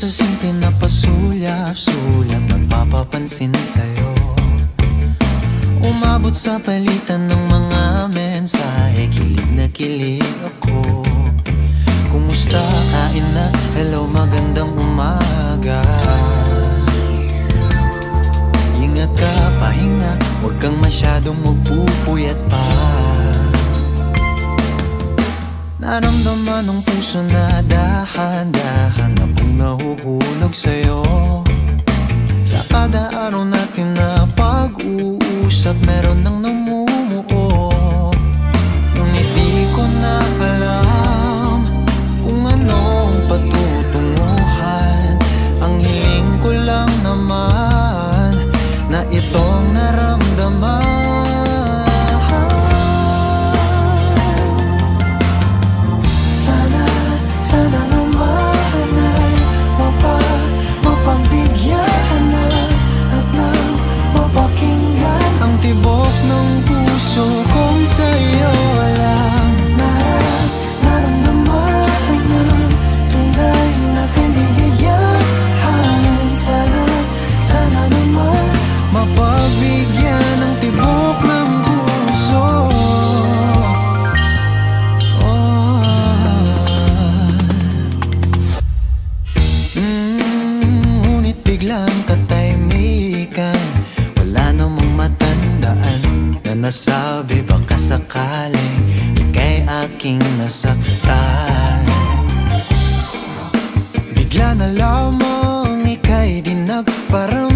sa simple na pasulyap-sulyap, nagpapapansin sa'yo. Umabot sa palitan ng mga mensahe, kilig na kilig ako. Kumusta, kain na, hello, magandang umaga. Ingat ka, pahinga, huwag kang masyadong magpupuyat pa. Naramdaman ng puso na dahan-dahan akong nahuhulog sa'yo. Sa kada araw natin na pag-uusap, meron nang namumuo. Ngunit di ko na alam kung anong patutunguhan. Ang hiling ko lang naman na itong naramdaman. Sana naman ay mapagbigyan na at nang mapakinggan ang tibok ng puso kong sa'yo lang naramdaman ng tunay na kaligayahan. Sana naman mapagbigyan ng tibok ng puso. Biglang katahimikan, wala namang matandaan na nasabi baka sakaling ika'y aking nasaktan. Bigla na lamang ika'y di nagparamdam.